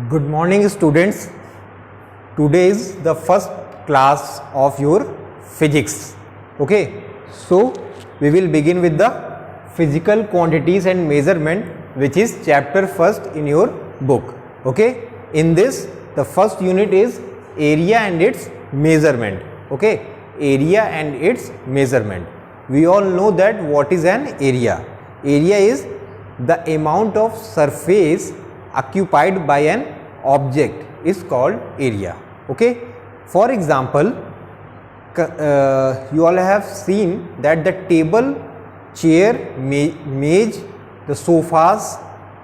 Good morning, students. Today is the first class of your physics. Okay, so we will begin with the physical quantities and measurement, which is chapter first in your book. Okay, in this the first unit is area and its measurement. Okay, area and its measurement. We all know that what is an area. Area is the amount of surface occupied by an object is called area. Okay, for example, you all have seen that the table, chair, maze, the sofas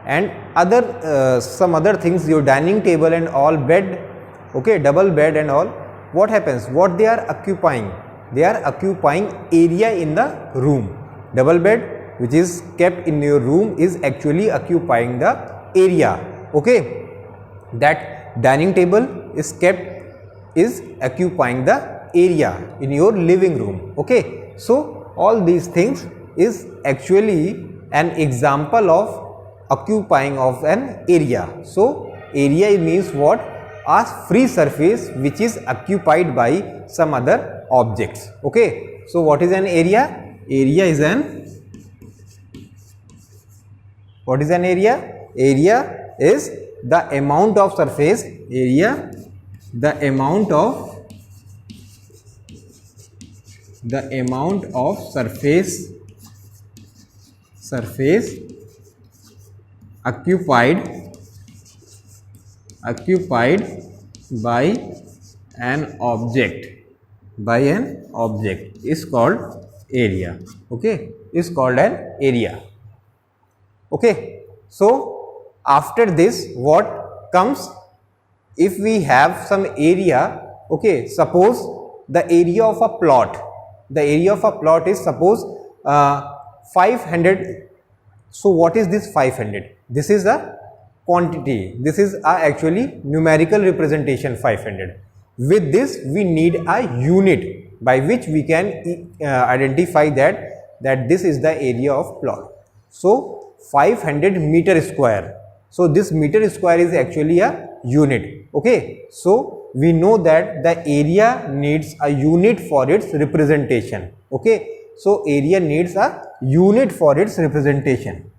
and other some other things, your dining table and all, bed, okay, double bed and all, what happens, what they are occupying? They are occupying area in the room. Double bed which is kept in your room is actually occupying the area. Okay, that dining table is occupying the area in your living room. Okay, so all these things is actually an example of occupying of an area. So area means what? A free surface which is occupied by some other objects. Okay, so what is an area? Area is an What is an area? Area is the amount of surface. Area, the amount of surface occupied by an object is called area. Okay, is called an area. Okay, so after this what comes? If we have some area, okay, suppose the area of a plot, is suppose 500. So what is this 500? This is a quantity, this is a actually numerical representation 500. With this we need a unit by which we can identify that this is the area of plot. So 500 meter square. So this meter square is actually a unit. Okay, so we know that the area needs a unit for its representation. Okay, so area needs a unit for its representation.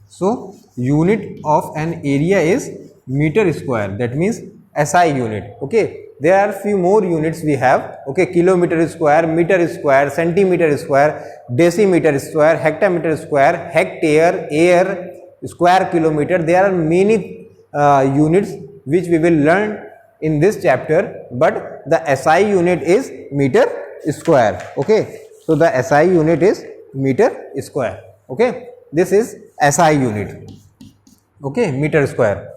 So unit of an area is meter square, that means SI unit. Okay, there are few more units we have. Okay, kilometer square, meter square, centimeter square, decimeter square, hectometer square, hectare, air, square kilometer. There are many units which we will learn in this chapter, but the SI unit is meter square. Okay, so the SI unit is meter square. Okay, this is SI unit. Okay, meter square.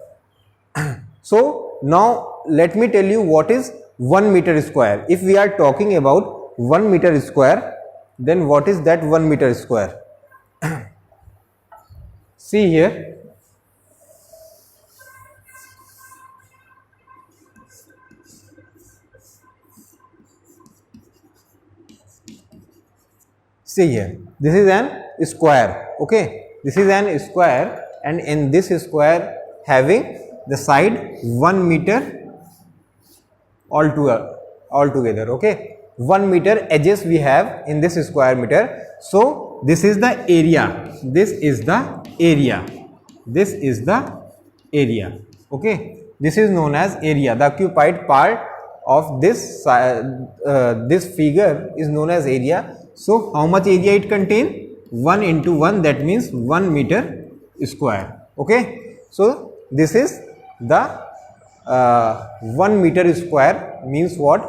So now let me tell you what is 1 meter square. If we are talking about 1 meter square, then what is that 1 meter square? See here, see here, this is an square. Okay, this is an square, and in this square having the side 1 meter altogether. Okay, 1 meter edges we have in this square meter. So this is the area, this is the area, this is the area. Okay, this is known as area. The occupied part of this this figure is known as area. So how much area it contain? 1 into 1, that means 1 meter square. Okay, so this is the 1 meter square means what?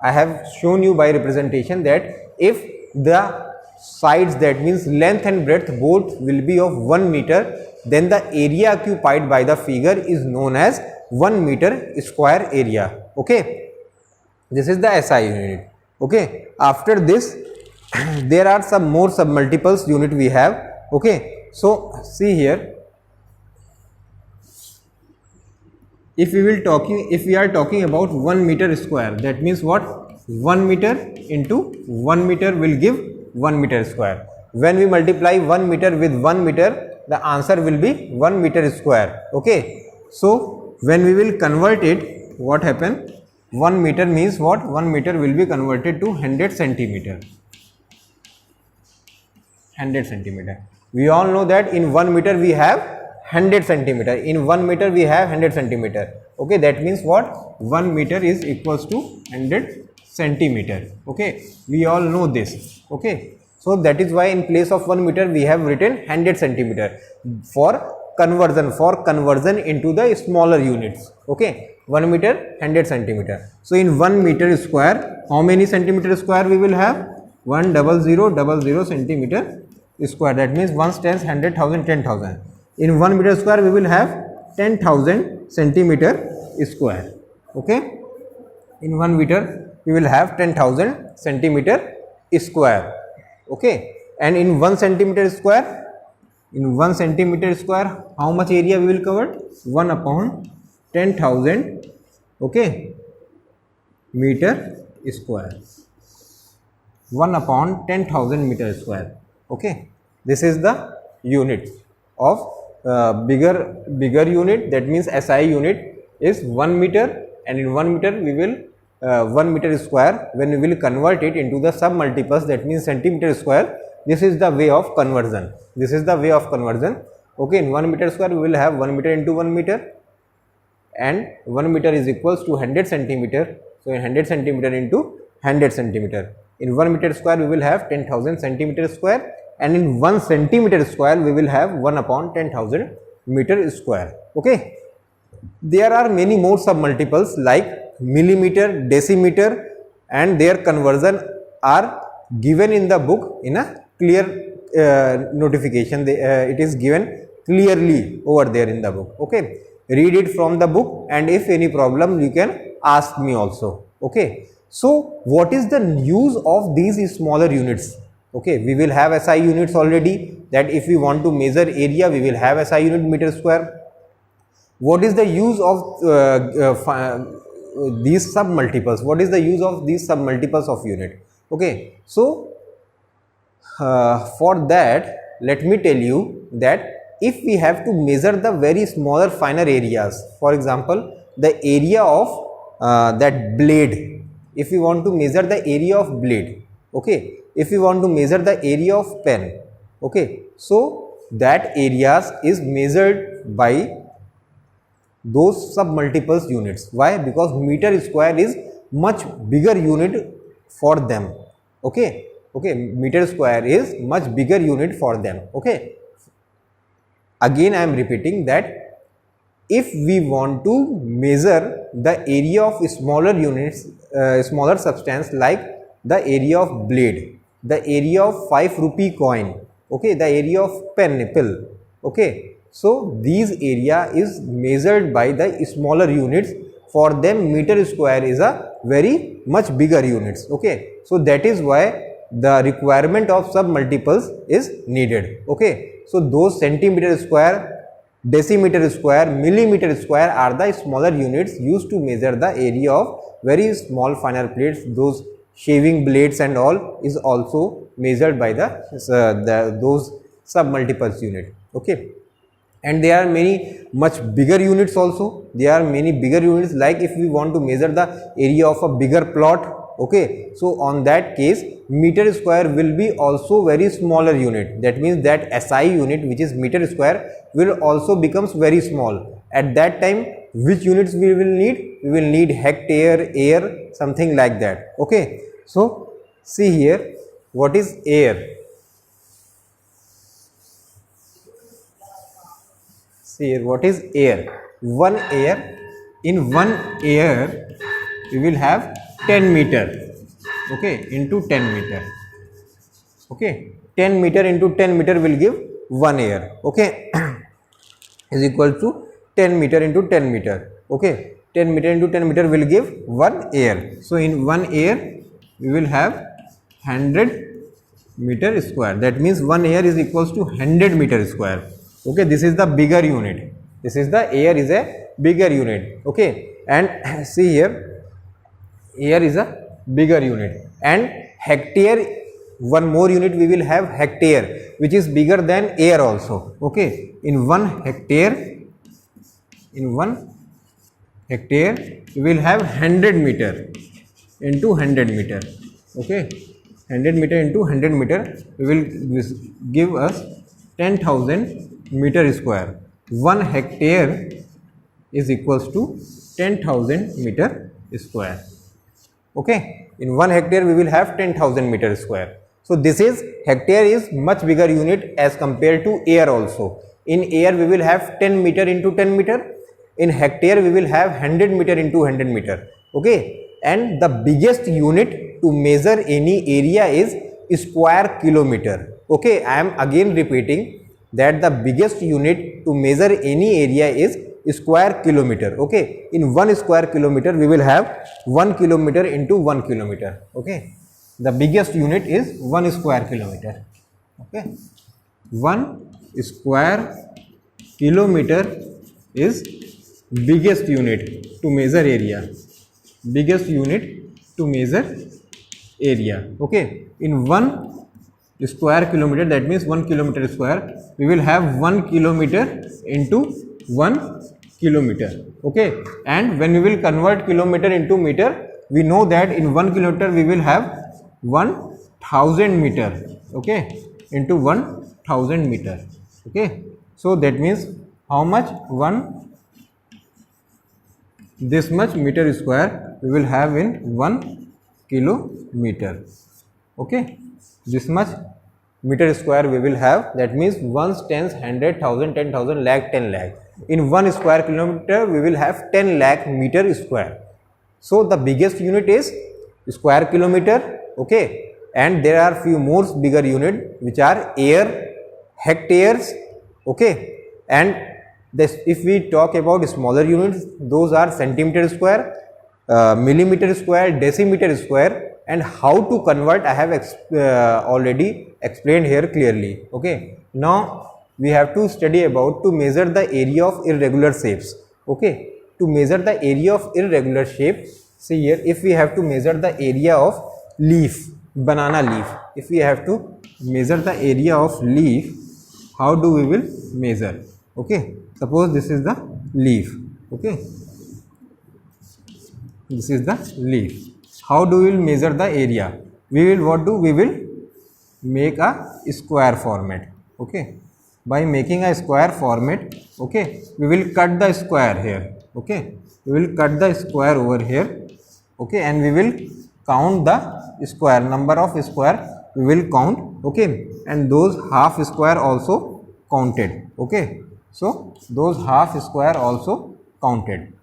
I have shown you by representation that if the sides, that means length and breadth, both will be of 1 meter, then the area occupied by the figure is known as 1 meter square area. Okay, this is the SI unit. Okay, after this there are some more submultiples unit we have. Okay, so see here, if we are talking about 1 meter square, that means what? 1 meter into 1 meter will give 1 meter square. When we multiply 1 meter with 1 meter, the answer will be 1 meter square. Okay, so when we will convert it, what happen? 1 meter means what? 1 meter will be converted to 100 centimeter. 100 centimeter. We all know that in 1 meter we have 100 centimeter. In 1 meter we have 100 centimeter. Okay, that means what? 1 meter is equals to 100 centimeter. Okay, we all know this. Okay, so that is why in place of 1 meter we have written 100 centimeter for conversion into the smaller units. Okay, 1 meter 100 centimeter. So in 1 meter square, how many centimeter square we will have? 10000 centimeter square. That means 1 tens 100,000 10,000. In 1 meter square we will have 10,000 centimeter square. Okay, in 1 meter we will have 10,000 centimeter square. Okay, and in 1 centimeter square, how much area we will cover? 1 upon 10,000. Okay, meter square. 1 upon 10,000 meter square. Okay, this is the unit of bigger unit. That means SI unit is 1 meter, and in 1 meter we will 1 meter square, when we will convert it into the sub multiples, that means centimeter square. This is the way of conversion. Okay, in 1 meter square we will have 1 meter into 1 meter, and 1 meter is equals to 100 centimeter. So in 100 centimeter into 100 centimeter, in 1 meter square we will have 10,000 centimeter square, and in 1 centimeter square we will have 1 upon 10,000 meter square. Okay, there are many more sub multiples like millimeter, decimeter, and their conversion are given in the book in a clear notification. It is given clearly over there in the book. Okay, read it from the book, and if any problem you can ask me also. Okay, so what is the use of these smaller units? Okay, we will have SI units already, that if we want to measure area we will have SI unit meter square. What is the use of these sub multiples? What is the use of these sub multiples of unit? Okay, so for that let me tell you that if we have to measure the very smaller finer areas, for example the area of that blade, if we want to measure the area of blade, okay, if we want to measure the area of pen, okay, so that areas is measured by those sub multiples units. Why? Because meter square is much bigger unit for them. Okay, meter square is much bigger unit for them. Okay, again I am repeating that if we want to measure the area of smaller units, smaller substance like the area of blade, the area of 5 rupee coin, okay, the area of pen nipple, okay, so these area is measured by the smaller units. For them meter square is a very much bigger units. Okay, so that is why the requirement of sub multiples is needed. Okay, so those centimeter square, decimeter square, millimeter square are the smaller units used to measure the area of very small finer plates. Those shaving blades and all is also measured by those sub multiples unit. Okay, and there are many much bigger units also. There are many bigger units, like if we want to measure the area of a bigger plot, okay, so on that case meter square will be also very smaller unit. That means that SI unit, which is meter square, will also becomes very small. At that time which units we will need? We will need hectare, air, something like that. Okay, so see here, what is air? See here, what is air? 1 air, in 1 air we will have 10 meter, okay, into 10 meter, okay, 10 meter into 10 meter will give 1 air, okay, is equal to 10 meter into 10 meter, okay, 10 meter into 10 meter will give 1 air. So in 1 air we will have 100 meter square. That means 1 air is equals to 100 meter square. Okay, this is the bigger unit. This is the air is a bigger unit. Okay, and see here, air is a bigger unit, and hectare one more unit we will have hectare, which is bigger than air also. Okay, in 1 hectare we will have 100 meter into 100 meter. Okay, 100 meter into 100 meter will give us 10,000 meter square. 1 hectare is equals to 10,000 meter square. Okay, in 1 hectare we will have 10,000 meter square. So this is, hectare is much bigger unit as compared to air also. In air we will have 10 meter into 10 meter. In hectare we will have 100 meter into 100 meter. Okay, and the biggest unit to measure any area is square kilometer. Okay, I am again repeating that the biggest unit to measure any area is square kilometer. Okay, in 1 square kilometer we will have 1 kilometer into 1 kilometer. Okay, the biggest unit is 1 square kilometer. Okay, 1 square kilometer is biggest unit to measure area. Biggest unit to measure area. Okay, in 1 square kilometer, that means 1 kilometer square, we will have 1 kilometer into 1 kilometer. Okay, and when we will convert kilometer into meter, we know that in 1 kilometer we will have 1000 meter. Okay, into 1000 meter. Okay, so that means how much? This much meter square we will have in 1 kilometer. Okay, this much meter square we will have, that means ones, tens, 100, 1000, 10,000, lakh, 10 lakh. In 1 square kilometer we will have 10 lakh meter square. So the biggest unit is square kilometer. Okay, and there are few more bigger unit which are air, hectares. Okay, and this, if we talk about smaller units, those are centimeter square, millimeter square, decimeter square, and how to convert I have already explained here clearly. Okay, now we have to study about to measure the area of irregular shapes. Okay, to measure the area of irregular shape, see here, if we have to measure the area of leaf, banana leaf, if we have to measure the area of leaf, how do we will measure? Okay, suppose this is the leaf. Okay, this is the leaf. How do we will measure the area? We will what do? We will make a square format. Okay, by making a square format, okay, we will cut the square here. Okay, we will cut the square over here. Okay, and we will count the square, number of square we will count. Okay, and those half square also counted. Okay, so those half square also counted.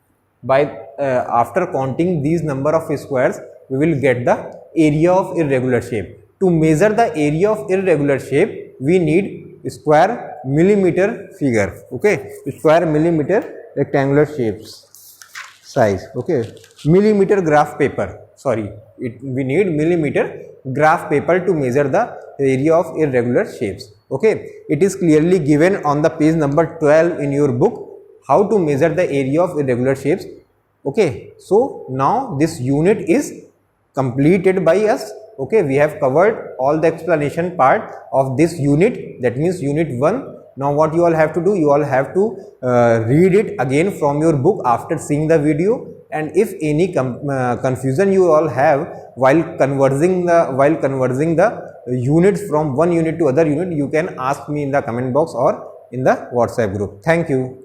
By after counting these number of squares, we will get the area of irregular shape. To measure the area of irregular shape, we need square millimeter figure. Okay, square millimeter rectangular shapes size. Okay, millimeter graph paper. Sorry, we need millimeter graph paper to measure the area of irregular shapes. Okay, it is clearly given on the page number 12 in your book how to measure the area of irregular shapes. Okay, so now this unit is completed by us. Okay, we have covered all the explanation part of this unit, that means unit 1. Now what you all have to do, you all have to read it again from your book after seeing the video, and if any confusion you all have while converting the units from one unit to other unit, you can ask me in the comment box or in the WhatsApp group. Thank you.